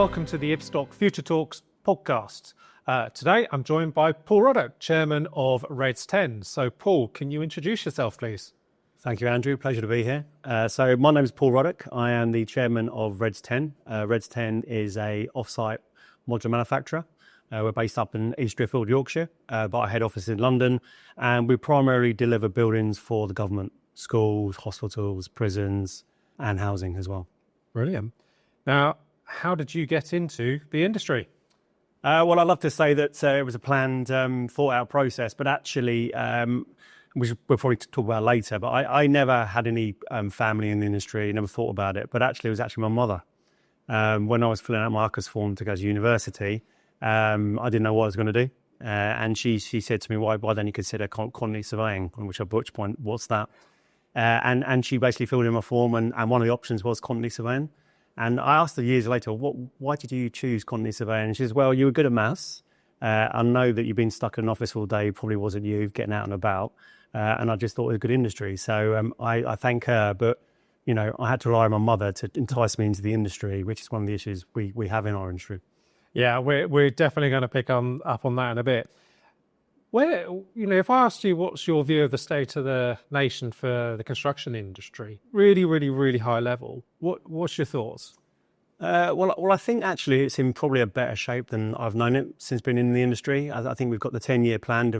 welcome to the Ibstock Future Talks podcast. Today I'm joined by Paul Ruddick, Chairman of Reds10. So Paul, can you introduce yourself, please? Thank you, Andrew. Pleasure to be here. So my name is Paul Ruddick. I am the Chairman of Reds10. Reds10 is a off-site modular manufacturer. We're based up in East Driffield, Yorkshire, but our head office is in London, and we primarily deliver buildings for the government, schools, hospitals, prisons, and housing as well. Brilliant. Now, how did you get into the industry? Well, I'd love to say that it was a planned, thought-out process, but actually, which we'll probably talk about later, but I never had any family in the industry, never thought about it, but actually it was actually my mother. When I was filling out my ARCAS form to go to university, I didn't know what I was going to do. And she said to me, why don't you consider quantity surveying? On which point, what's that? And she basically filled in my form, and one of the options was quantity surveying. And I asked her years later, why did you choose quantity surveying? And she says, well, you were good at maths. I know that you've been stuck in an office all day, probably wasn't you, getting out and about. And I just thought it was a good industry. So I thank her, but you know, I had to rely on my mother to entice me into the industry, which is one of the issues we have in our industry. Yeah, we're definitely going to pick up on that in a bit. Where, you know, if I asked you what's your view of the state of the nation for the construction industry, really, really, really high level, what's your thoughts? Well, I think actually it's in probably a better shape than I've known it since being in the industry. I think we've got the 10-year plan,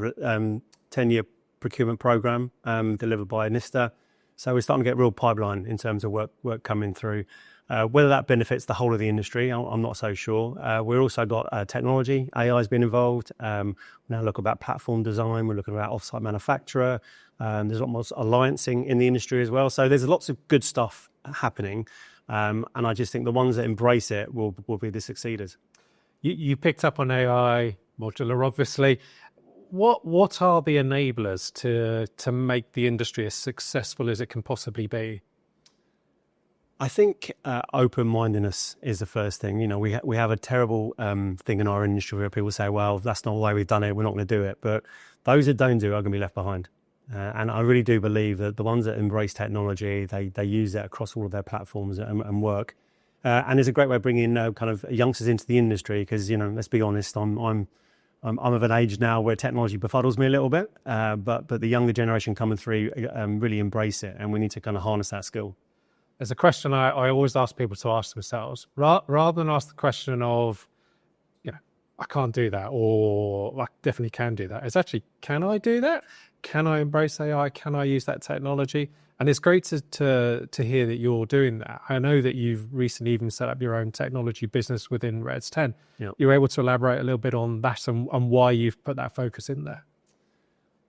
10-year procurement program delivered by NISTA. So we're starting to get real pipeline in terms of work coming through. Whether that benefits the whole of the industry, I'm not so sure. We've also got technology, AI has been involved. We now look about platform design, we're looking about off-site manufacturer. There's a lot more alliancing in the industry as well. So there's lots of good stuff happening. And I just think the ones that embrace it will be the succeeders. You picked up on AI, modular, obviously. What are the enablers to make the industry as successful as it can possibly be? I think open-mindedness is the first thing. You know, we have a terrible thing in our industry where people say, well, that's not the way we've done it, we're not going to do it. But those that don't do it are going to be left behind. And I really do believe that the ones that embrace technology, they use it across all of their platforms and work. And it's a great way of bringing kind of youngsters into the industry because, you know, let's be honest, I'm of an age now where technology befuddles me a little bit, but the younger generation coming through really embrace it, and we need to kind of harness that skill. There's a question I always ask people to ask themselves, rather than ask the question of, you know, I can't do that, or I definitely can do that. It's actually, can I do that? Can I embrace AI? Can I use that technology? And it's great to hear that you're doing that. I know that you've recently even set up your own technology business within Reds10. Yep. You're able to elaborate a little bit on that and why you've put that focus in there.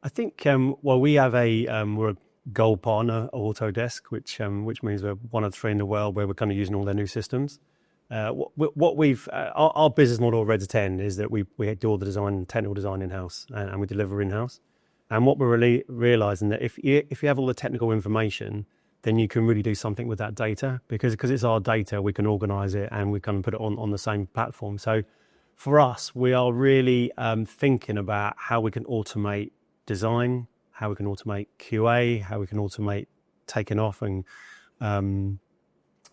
I think, well, we have we're a gold partner of Autodesk, which means we're one of 3 in the world where we're kind of using all their new systems. Our business model at Reds10 is that we do all the design, technical design in-house, and we deliver in-house. And what we're really realizing that if you have all the technical information, then you can really do something with that data because it's our data, we can organize it and we can put it on the same platform. So for us, we are really thinking about how we can automate design, how we can automate QA, how we can automate taking off and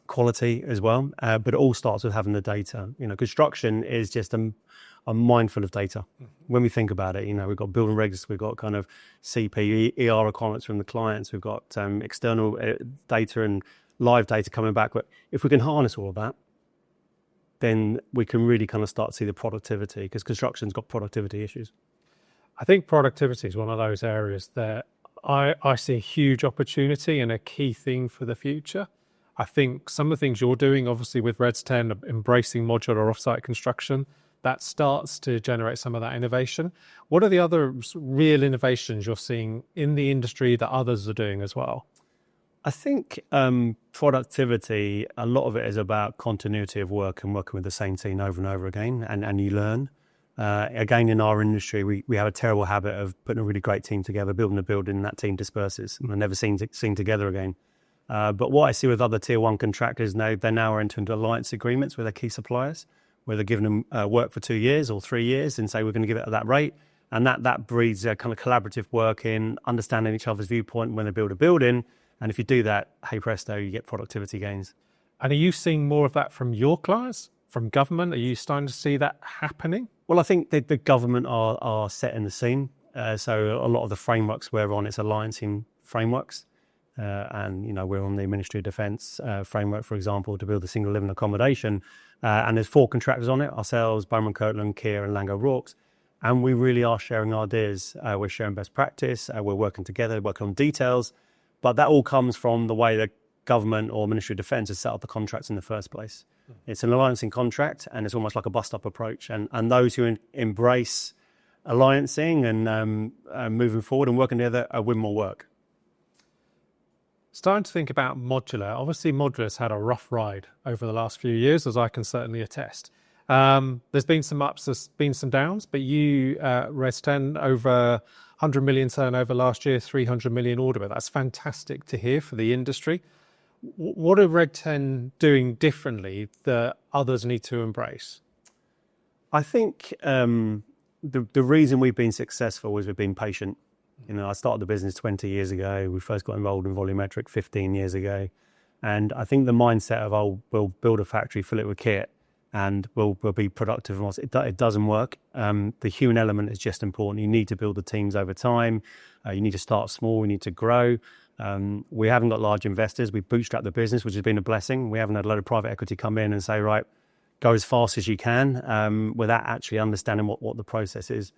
quality as well. But it all starts with having the data. You know, construction is just a mindful of data. When we think about it, you know, we've got building regs, we've got kind of CP, ER requirements from the clients, we've got external data and live data coming back. But if we can harness all of that, then we can really kind of start to see the productivity because construction's got productivity issues. I think productivity is one of those areas that I see a huge opportunity and a key thing for the future. I think some of the things you're doing, obviously with Reds10, embracing modular offsite construction, that starts to generate some of that innovation. What are the other real innovations you're seeing in the industry that others are doing as well? I think productivity, a lot of it is about continuity of work and working with the same team over and over again, and you learn. Again, in our industry, we have a terrible habit of putting a really great team together, building a building, and that team disperses and they're never seen together again. But what I see with other tier 1 contractors now, they now are entering alliance agreements with their key suppliers, where they're giving them work for 2 years or 3 years and say, we're going to give it at that rate. And that breeds a kind of collaborative working, understanding each other's viewpoint when they build a building. And if you do that, hey presto, you get productivity gains. And are you seeing more of that from your clients? from government? Are you starting to see that happening? Well, I think the government are setting the scene. So a lot of the frameworks we're on, it's alliancing frameworks. And, we're on the Ministry of Defence framework, for example, to build a single living accommodation. And there's 4 contractors on it, ourselves, Bowman Kirkland, Kier and Lango Rorks. And we really are sharing ideas. We're sharing best practice. We're working together, working on details. But that all comes from the way the government or Ministry of Defence has set up the contracts in the first place. It's an alliancing contract, and it's almost like a bust-up approach. And those who embrace alliancing and moving forward and working together win more work. Starting to think about modular. Obviously, modular's had a rough ride over the last few years, as I can certainly attest. There's been some ups, there's been some downs, but you, Reds10, over 100 million turnover last year, 300 million order book. That's fantastic to hear for the industry. What are Reds10 doing differently that others need to embrace? I think the reason we've been successful is we've been patient. I started the business 20 years ago. We first got involved in volumetric 15 years ago. And I think the mindset of, we'll build a factory, fill it with kit, and we'll be productive. It doesn't work. The human element is just important. You need to build the teams over time. You need to start small. We need to grow. We haven't got large investors. We bootstrapped the business, which has been a blessing. We haven't had a lot of private equity come in and say, right, go as fast as you can, without actually understanding what the process is.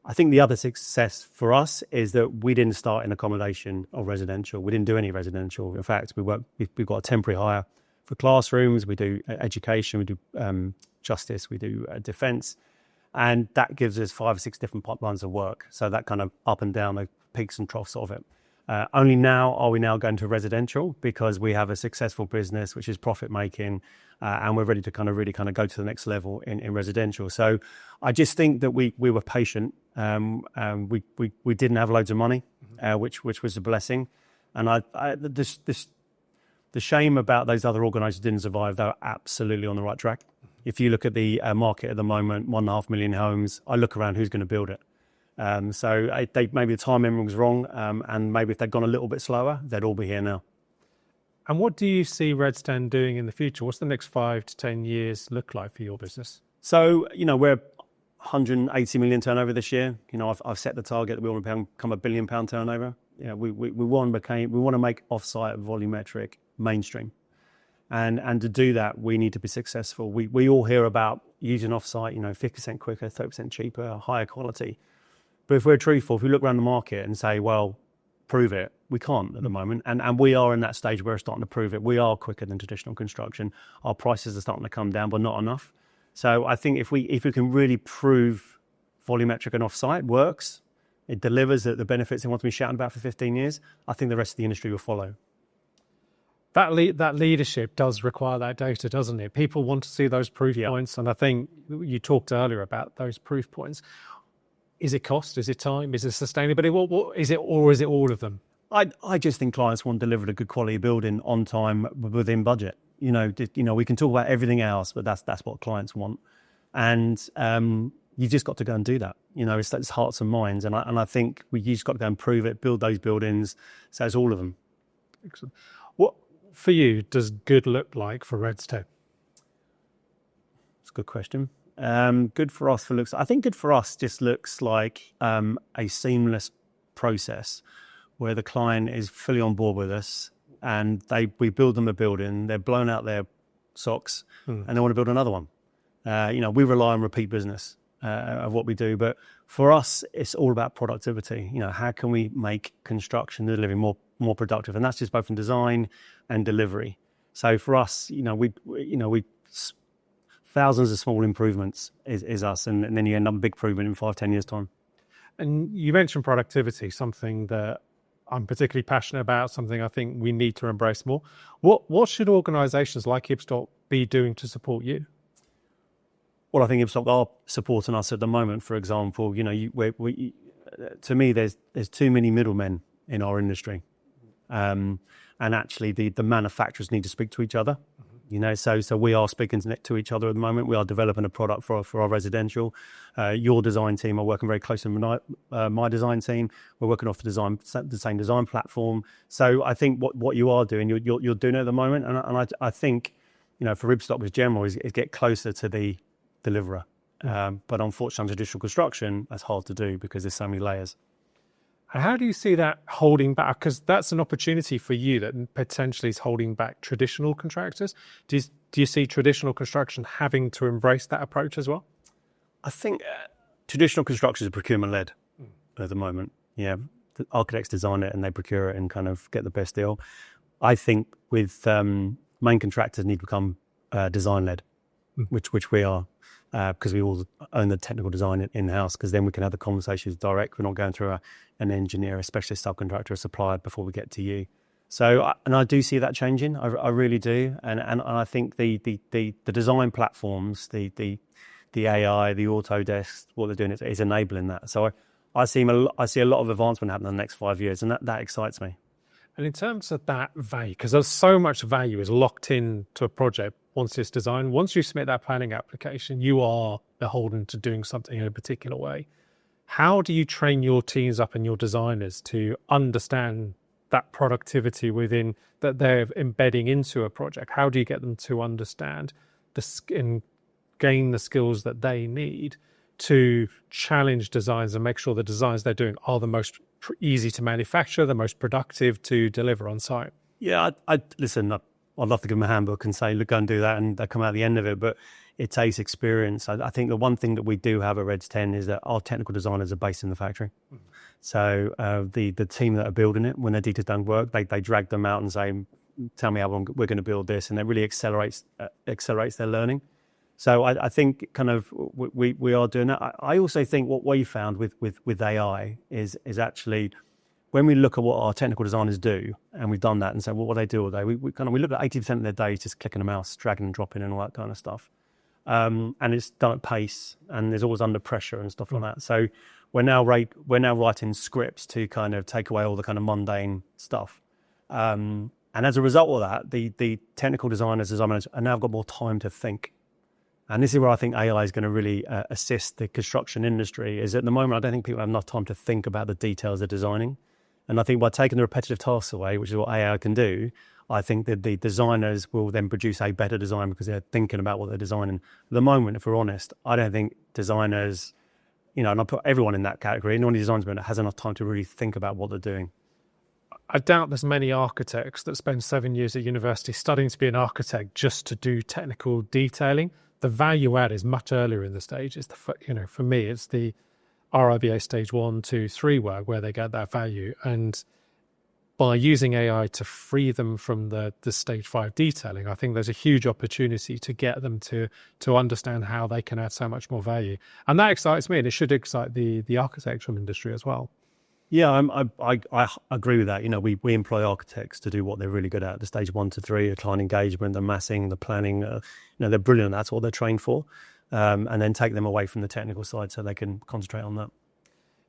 I think the other success for us is that we didn't start in accommodation or residential. We didn't do any residential. In fact, we've got a temporary hire for classrooms. We do education, we do justice, we do defence. And that gives us 5 or 6 different pipelines of work. So that kind of up and down, the peaks and troughs of it. Only now are we now going to residential because we have a successful business which is profit making, and we're ready to really go to the next level in residential. So I just think that we were patient. We didn't have loads of money, which was a blessing. And the shame about those other organisations didn't survive. They were absolutely on the right track. If you look at the market at the moment, 1.5 million homes, I look around who's going to build it. So maybe the timing was wrong, and maybe if they'd gone a little bit slower, they'd all be here now. And what do you see Reds10 doing in the future? What's the next 5 to 10 years look like for your business? So, we're 180 million turnover this year. I've set the target that we want to become £1 billion turnover. We want to make off-site volumetric mainstream. And to do that, we need to be successful. We all hear about using off-site, 50% quicker, 30% cheaper, higher quality. But if we're truthful, if we look around the market and say, well, prove it, we can't at the moment. And we are in that stage where we're starting to prove it. We are quicker than traditional construction. Our prices are starting to come down, but not enough. So I think if we can really prove volumetric and off-site works, it delivers the benefits they want to be shouting about for 15 years, I think the rest of the industry will follow. That leadership does require that data, doesn't it? People want to see those proof points. And I think you talked earlier about those proof points. Is it cost? Is it time? Is it sustainability? What is it, or is it all of them? I just think clients want delivered a good quality building on time within budget. We can talk about everything else, but that's what clients want. And you've just got to go and do that. It's hearts and minds. And I think you just got to go and prove it, build those buildings. So it's all of them. Excellent. What, for you, does good look like for Reds10? It's a good question. Good for us I think good for us just looks like a seamless process where the client is fully on board with us, and we build them a building, they're blown out their socks, and they want to build another one. We rely on repeat business of what we do, but for us, it's all about productivity. How can we make construction delivery more productive? And that's just both in design and delivery. So for us, we thousands of small improvements is us, and then you end up a big improvement in 5-10 years' time. And you mentioned productivity, something that I'm particularly passionate about, something I think we need to embrace more. What should organisations like Ibstock be doing to support you? Well, I think Ibstock are supporting us at the moment. For example, to me, there's too many middlemen in our industry, and actually the manufacturers need to speak to each other. So we are speaking to each other at the moment. We are developing a product for our residential. Your design team are working very closely with my design team. We're working off the same design platform. So I think what you are doing, you're doing it at the moment. And I think for ribstock as general is get closer to the deliverer. But unfortunately, on traditional construction, that's hard to do because there's so many layers. And how do you see that holding back? Because that's an opportunity for you that potentially is holding back traditional contractors. Do you see traditional construction having to embrace that approach as well? I think traditional construction is procurement-led at the moment. Yeah, the architects design it and they procure it and kind of get the best deal. I think with main contractors need to become design-led, which we are. Because we all own the technical design in-house, because then we can have the conversations direct. We're not going through an engineer, a specialist subcontractor, a supplier before we get to you. So, and I do see that changing. I really do. And I think the design platforms, the AI, the Autodesk, what they're doing is enabling that. So I see a lot of advancement happening in the next 5 years, and that excites me. And in terms of that value, because there's so much value is locked into a project once it's designed. Once you submit that planning application, you are beholden to doing something in a particular way. How do you train your teams up and your designers to understand that productivity within that they're embedding into a project? How do you get them to understand and gain the skills that they need to challenge designs and make sure the designs they're doing are the most easy to manufacture, the most productive to deliver on site? Yeah, listen, I'd love to give them a handbook and say, look, go and do that, and they come out at the end of it. But it takes experience. I think the one thing that we do have at Reds10 is that our technical designers are based in the factory. So the team that are building it, when their details don't work, they drag them out and say, tell me how we're going to build this. And it really accelerates their learning. So I think kind of we are doing that. I also think what we found with AI is actually, when we look at what our technical designers do, and we've done that and say, well, what they do all day, we look at 80% of their day just clicking a mouse, dragging and dropping and all that kind of stuff. And it's done at pace, and there's always under pressure and stuff like that. So we're now writing scripts to kind of take away all the kind of mundane stuff. And as a result of that, the technical designers, design managers, are now got more time to think. And this is where I think AI is going to really assist the construction industry. Is at the moment, I don't think people have enough time to think about the details they're designing. And I think by taking the repetitive tasks away, which is what AI can do, I think that the designers will then produce a better design because they're thinking about what they're designing. At the moment, if we're honest, I don't think designers, and I put everyone in that category, anyone who designs that has enough time to really think about what they're doing. I doubt there's many architects that spend 7 years at university studying to be an architect just to do technical detailing. The value add is much earlier in the stage. It's for me, it's the RIBA stage 1, 2, 3 work where they get that value. And by using AI to free them from the stage 5 detailing, I think there's a huge opportunity to get them to understand how they can add so much more value. And that excites me, and it should excite the architectural industry as well. Yeah, I agree with that. We employ architects to do what they're really good at. The stage 1 to 3, the client engagement, the massing, the planning. They're brilliant. That's what they're trained for. And then take them away from the technical side so they can concentrate on that.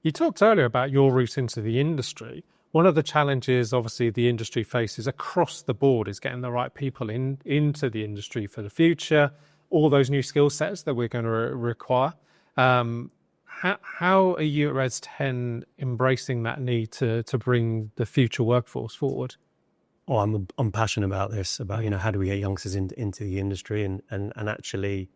You talked earlier about your route into the industry. One of the challenges, obviously, the industry faces across the board is getting the right people into the industry for the future, all those new skill sets that we're going to require. How are you at Reds10 embracing that need to bring the future workforce forward? Oh, I'm passionate about this, about, how do we get youngsters into the industry and actually,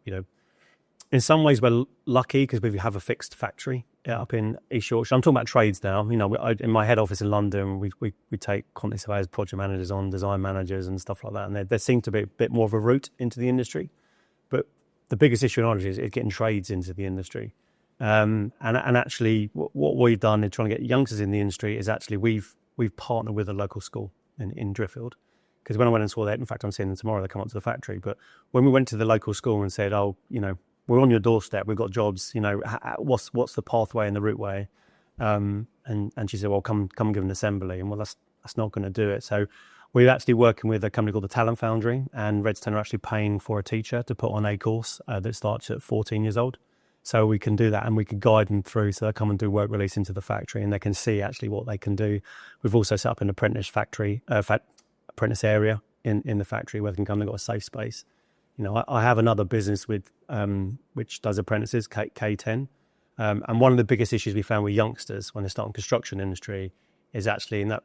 in some ways we're lucky because we have a fixed factory up in East Yorkshire. I'm talking about trades now. In my head office in London, we take quantity surveyors, project managers on, design managers and stuff like that. And there seems to be a bit more of a route into the industry. But the biggest issue in Orange is getting trades into the industry. And actually what we've done in trying to get youngsters in the industry is actually we've partnered with a local school in Driffield. Because when I went and saw that, in fact, I'm seeing them tomorrow, they come up to the factory. But when we went to the local school and said, we're on your doorstep, we've got jobs, what's the pathway and the route way? And she said, well, come give an assembly. And well, that's not going to do it. So we're actually working with a company called the Talent Foundry, and Reds10 are actually paying for a teacher to put on a course that starts at 14 years old. So we can do that, and we can guide them through so they come and do work release into the factory and they can see actually what they can do. We've also set up an apprentice factory, apprentice area in the factory where they can come and got a safe space. I have another business with which does apprentices, K10. And one of the biggest issues we found with youngsters when they start in construction industry is actually in that,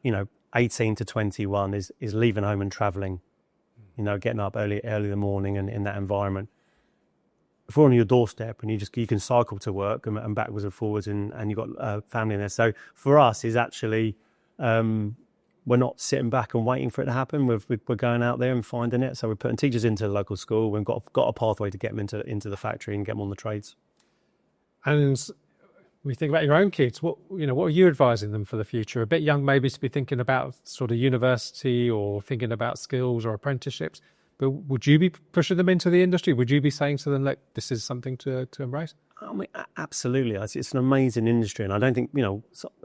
18 to 21 is leaving home and traveling getting up early in the morning and in that environment. If we're on your doorstep and you can cycle to work and backwards and forwards and you've got family in there. So for us is actually, we're not sitting back and waiting for it to happen. We're going out there and finding it. So we're putting teachers into the local school. We've got a pathway to get them into the factory and get them on the trades. And when you think about your own kids, what are you advising them for the future? A bit young maybe to be thinking about sort of university or thinking about skills or apprenticeships. But would you be pushing them into the industry? Would you be saying to them, look, this is something to embrace? I mean, absolutely. It's an amazing industry. And I don't think,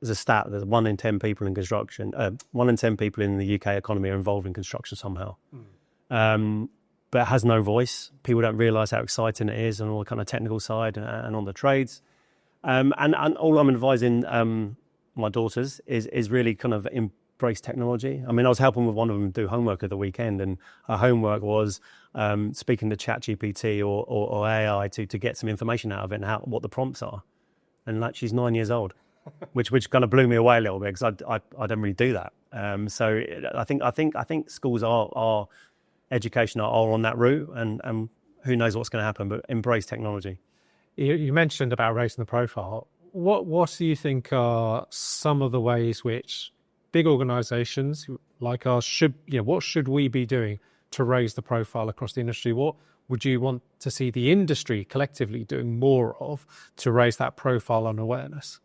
as a stat, there's 1 in 10 people in construction, 1 in 10 people in the UK economy are involved in construction somehow. But it has no voice. People don't realise how exciting it is on all the kind of technical side and on the trades. And all I'm advising my daughters is really kind of embrace technology. I mean, I was helping with one of them do homework at the weekend, and her homework was speaking to ChatGPT or AI to get some information out of it and what the prompts are. And like, she's 9 years old, which kind of blew me away a little bit because I don't really do that. So I think schools are education are on that route, and who knows what's going to happen, but embrace technology. You mentioned about raising the profile. What do you think are some of the ways which big organisations like ours what should we be doing to raise the profile across the industry? What would you want to see the industry collectively doing more of to raise that profile and awareness?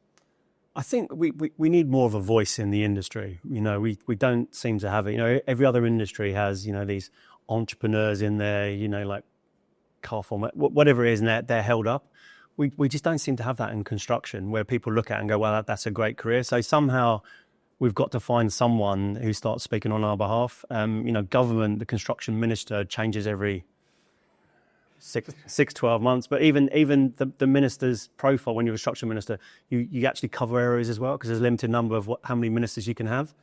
I think we need more of a voice in the industry. We don't seem to have it. Every other industry has, these entrepreneurs in there, like car format, whatever it is, and they're held up. We just don't seem to have that in construction where people look at it and go, well, that's a great career. So somehow we've got to find someone who starts speaking on our behalf. Government, the construction minister changes every 12 months. But even the minister's profile, when you're a construction minister, you actually cover areas as well because there's a limited number of how many ministers you can have.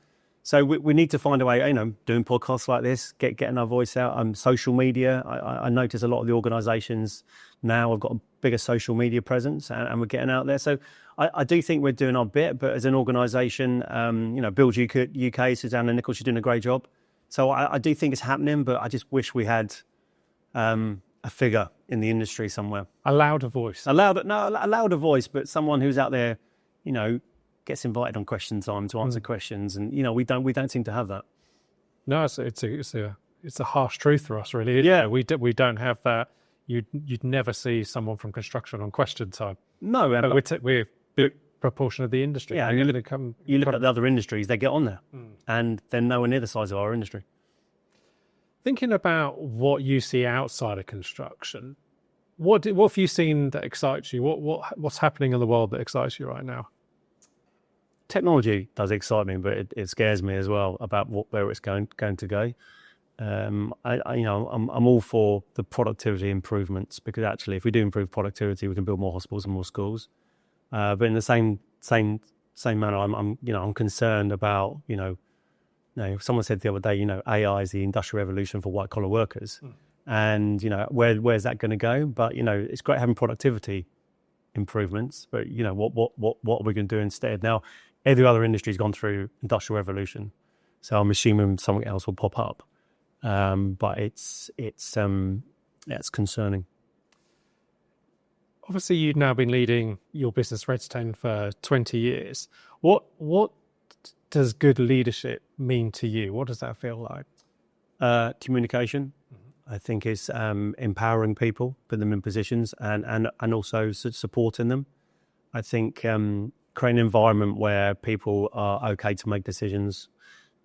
So we need to find a way, doing podcasts like this, getting our voice out. Social media, I notice a lot of the organisations now have got a bigger social media presence and we're getting out there. So I do think we're doing our bit, but as an organisation, Build UK, Susanna Nichols, she's doing a great job. So I do think it's happening, but I just wish we had a figure in the industry somewhere. A louder voice. A louder voice, but someone who's out there, gets invited on question time to answer questions, and we don't seem to have that. No, it's a harsh truth for us, really. Yeah, we don't have that. You'd never see someone from construction on question time. No, we're a big proportion of the industry. Yeah, you look at the other industries; they get on there, and they're nowhere near the size of our industry. Thinking about what you see outside of construction, what have you seen that excites you? What's happening in the world that excites you right now? Technology does excite me, but it scares me as well about where it's going to go. I'm all for the productivity improvements because actually, if we do improve productivity, we can build more hospitals and more schools. But in the same manner, I'm concerned about someone said the other day, AI is the industrial revolution for white collar workers, and where's that going to go? But it's great having productivity improvements, but what are we going to do instead? Now, every other industry's gone through industrial revolution, so I'm assuming something else will pop up. But it's concerning. Obviously, you've now been leading your business Reds10 for 20 years. What does good leadership mean to you? What does that feel like? Communication. I think is empowering people, putting them in positions, and also supporting them. I think creating an environment where people are okay to make decisions,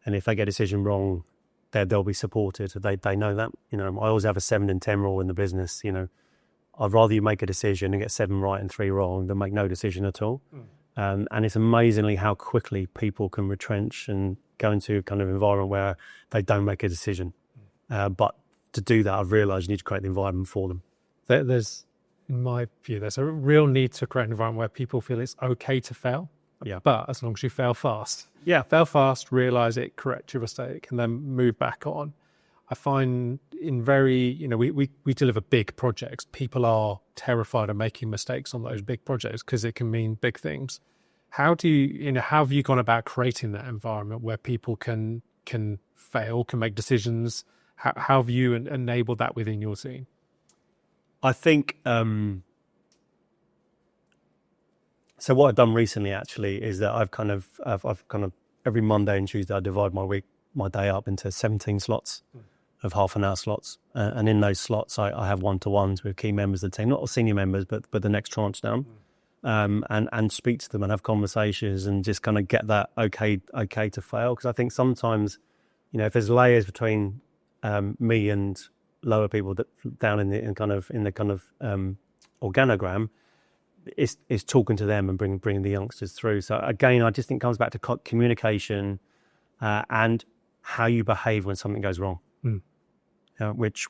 and if they get a decision wrong, they'll be supported. They know that. I always have a 7 in 10 rule in the business. I'd rather you make a decision and get 7 right and 3 wrong than make no decision at all. And it's amazingly how quickly people can retrench and go into a kind of environment where they don't make a decision. But to do that, I've realised you need to create the environment for them. In my view, there's a real need to create an environment where people feel it's okay to fail. Yeah. But as long as you fail fast. Yeah. Fail fast, realise it, correct your mistake, and then move back on. I find we deliver big projects. People are terrified of making mistakes on those big projects because it can mean big things. How have you gone about creating that environment where people can fail, can make decisions, How have you enabled that within your team? I think, so what I've done recently actually is that I've kind of every Monday and Tuesday I divide my day up into 17 slots of half an hour slots, and in those slots I have one-to-ones with key members of the team, not all senior members, but the next tranche down, and speak to them and have conversations and just kind of get that okay to fail, because I think sometimes, if there's layers between me and lower people that down in the organogram, is talking to them and bringing the youngsters through. So again, I just think it comes back to communication and how you behave when something goes wrong. Which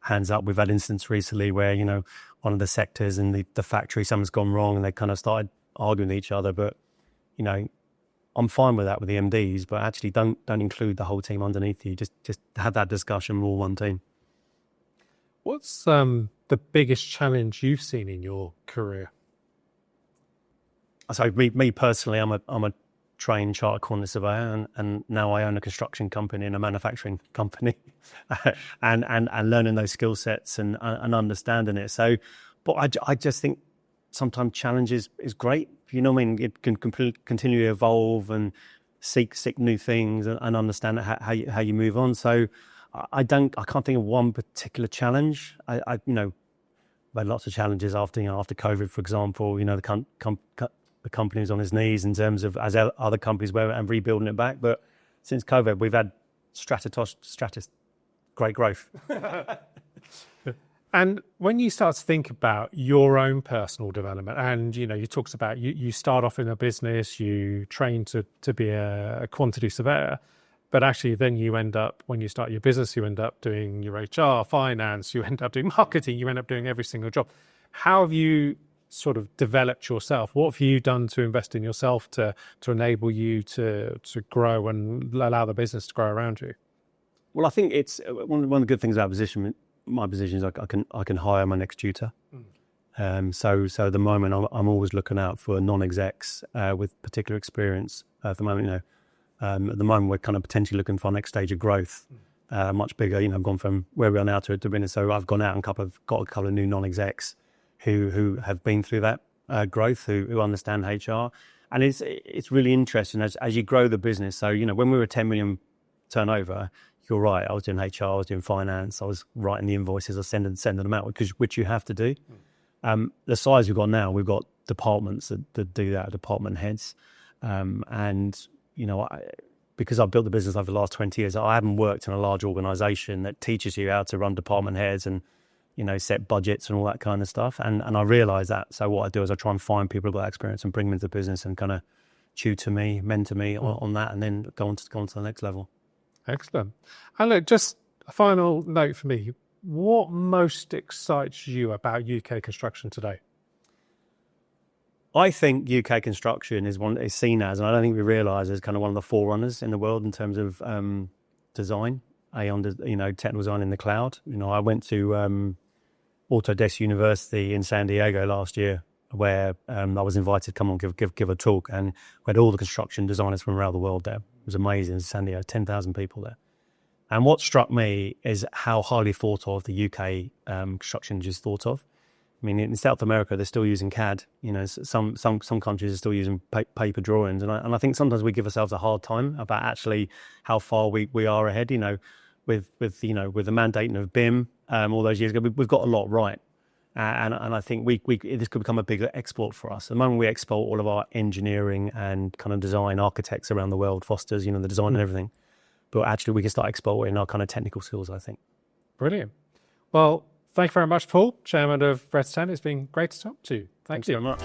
hands up, we've had incidents recently where one of the sectors in the factory, something's gone wrong and they kind of started arguing with each other. But I'm fine with that with the MDs, but actually don't include the whole team underneath you. Just have that discussion. We're all one team. What's the biggest challenge you've seen in your career? So me personally, I'm a trained chartered quantity surveyor, and now I own a construction company and a manufacturing company, and learning those skill sets and understanding it. So, but I just think sometimes challenge is great. You know what I mean? It can continually evolve and seek new things and understand how you move on. So I can't think of one particular challenge. I've had lots of challenges after COVID, for example. The company was on its knees in terms of as other companies were and rebuilding it back. But since COVID, we've had great growth. And when you start to think about your own personal development, and you talked about you start off in a business, you train to be a quantity surveyor, but actually then you end up, when you start your business, you end up doing your HR, finance, you end up doing marketing, you end up doing every single job. How have you sort of developed yourself? What have you done to invest in yourself to enable you to grow and allow the business to grow around you? Well, I think it's one of the good things about my position is I can hire my next tutor. So at the moment I'm always looking out for non-execs with particular experience. At the moment, at the moment we're kind of potentially looking for our next stage of growth, much bigger. I've gone from where we are now to business. So I've gone out and got a couple of new non-execs who have been through that growth, who understand HR, and it's really interesting as you grow the business. So when we were 10 million turnover, you're right, I was doing HR, I was doing finance, I was writing the invoices, I was sending them out, which you have to do. The size we've got now, we've got departments that do that, department heads, and because I've built the business over the last 20 years, I haven't worked in a large organisation that teaches you how to run department heads and set budgets and all that kind of stuff. And I realise that. So what I do is I try and find people who've got experience and bring them into the business and kind of tutor me, mentor me on that, and then go on to the next level. Excellent. And look, just a final note for me. What most excites you about UK construction today? I think UK construction is seen as, and I don't think we realise, as kind of one of the forerunners in the world in terms of design, technical design in the cloud. I went to Autodesk University in San Diego last year, where I was invited to come on give a talk, and we had all the construction designers from around the world there. It was amazing in San Diego, 10,000 people there. And what struck me is how highly thought of the UK construction is thought of. I mean, in South America, they're still using CAD. Some countries are still using paper drawings, and I think sometimes we give ourselves a hard time about actually how far we are ahead. With the mandating of BIM all those years ago, we've got a lot right. And I think this could become a bigger export for us. At the moment, we export all of our engineering and kind of design architects around the world, Fosters, the design and everything. But actually, we can start exporting our kind of technical skills, I think. Brilliant. Well, thank you very much, Paul, Chairman of Reds10. It's been great to talk to you. Thanks very much.